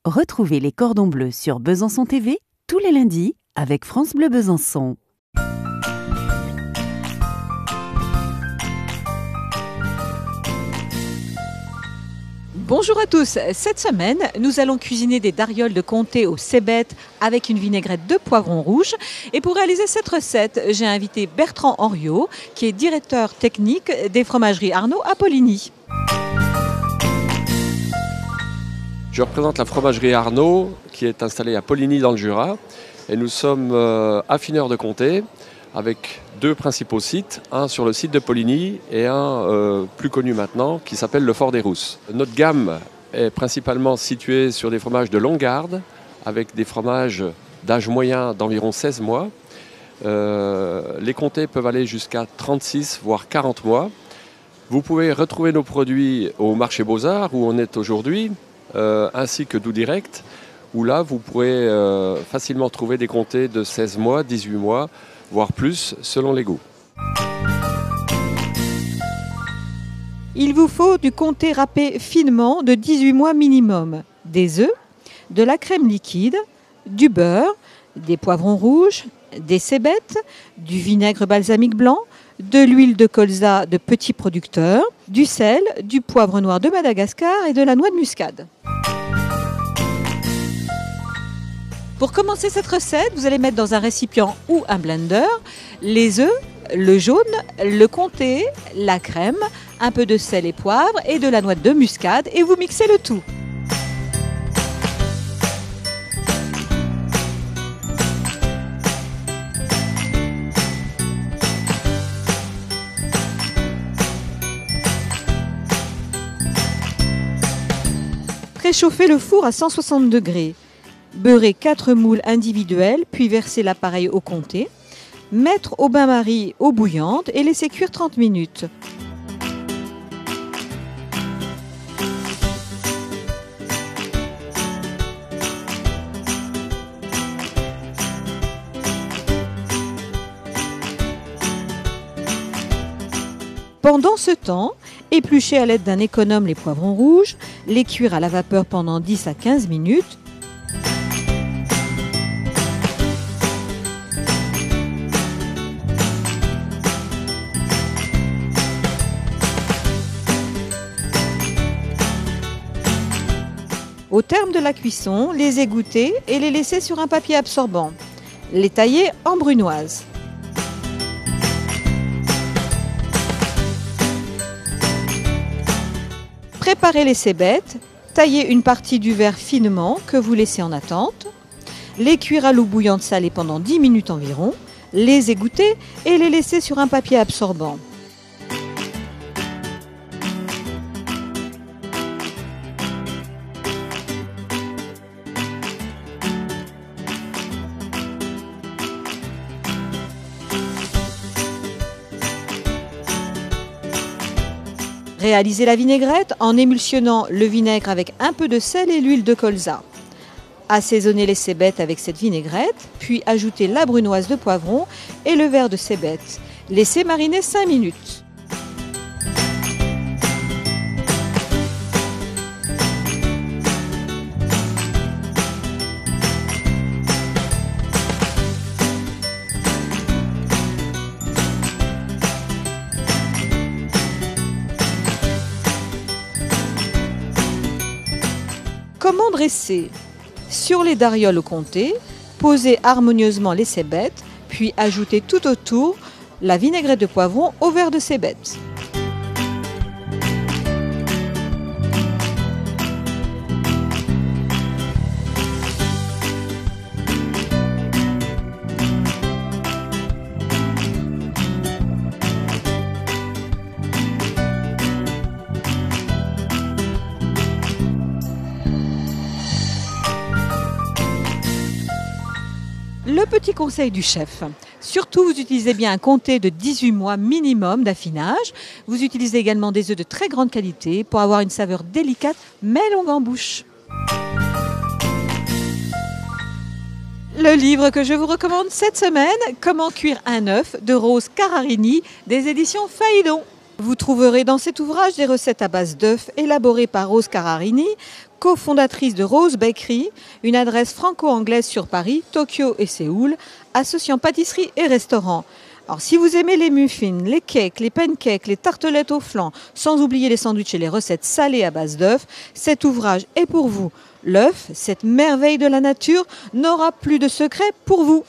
Retrouvez les cordons bleus sur Besançon TV tous les lundis avec France Bleu Besançon. Bonjour à tous, cette semaine nous allons cuisiner des darioles de comté au cébette avec une vinaigrette de poivron rouge. Et pour réaliser cette recette, j'ai invité Bertrand Henriot qui est directeur technique des fromageries Arnaud à Poligny. Je représente la fromagerie Arnaud qui est installée à Poligny dans le Jura et nous sommes affineurs de comté avec deux principaux sites, un sur le site de Poligny et un plus connu maintenant qui s'appelle le Fort des Rousses. Notre gamme est principalement située sur des fromages de longue garde avec des fromages d'âge moyen d'environ 16 mois. Les comtés peuvent aller jusqu'à 36 voire 40 mois. Vous pouvez retrouver nos produits au marché Beaux-Arts où on est aujourd'hui, ainsi que Doux Direct, où là vous pourrez facilement trouver des comtés de 16 mois, 18 mois, voire plus selon les goûts. Il vous faut du comté râpé finement de 18 mois minimum, des œufs, de la crème liquide, du beurre, des poivrons rouges, des cébettes, du vinaigre balsamique blanc, de l'huile de colza de petits producteurs, du sel, du poivre noir de Madagascar et de la noix de muscade. Pour commencer cette recette, vous allez mettre dans un récipient ou un blender les œufs, le jaune, le comté, la crème, un peu de sel et poivre et de la noix de muscade et vous mixez le tout. Préchauffez le four à 160 degrés. Beurrez 4 moules individuels, puis versez l'appareil au comté. Mettre au bain-marie eau bouillante et laisser cuire 30 minutes. Pendant ce temps, épluchez à l'aide d'un économe les poivrons rouges, les cuire à la vapeur pendant 10 à 15 minutes. Au terme de la cuisson, les égoutter et les laisser sur un papier absorbant. Les tailler en brunoise. Préparez les cébettes, taillez une partie du verre finement que vous laissez en attente, les cuire à l'eau bouillante salée pendant 10 minutes environ, les égoutter et les laisser sur un papier absorbant. Réalisez la vinaigrette en émulsionnant le vinaigre avec un peu de sel et l'huile de colza. Assaisonnez les cébettes avec cette vinaigrette, puis ajoutez la brunoise de poivron et le verre de cébettes. Laissez mariner 5 minutes. Comment dresser? Sur les darioles au comté, posez harmonieusement les cébettes, puis ajoutez tout autour la vinaigrette de poivron au verre de cébettes. Le petit conseil du chef, surtout vous utilisez bien un comté de 18 mois minimum d'affinage. Vous utilisez également des œufs de très grande qualité pour avoir une saveur délicate mais longue en bouche. Le livre que je vous recommande cette semaine, Comment cuire un œuf de Rose Cararini des éditions Phaidon. Vous trouverez dans cet ouvrage des recettes à base d'œufs élaborées par Rose Cararini, cofondatrice de Rose Bakery, une adresse franco-anglaise sur Paris, Tokyo et Séoul, associant pâtisserie et restaurant. Alors, si vous aimez les muffins, les cakes, les pancakes, les tartelettes au flan, sans oublier les sandwichs et les recettes salées à base d'œufs, cet ouvrage est pour vous. L'œuf, cette merveille de la nature, n'aura plus de secret pour vous.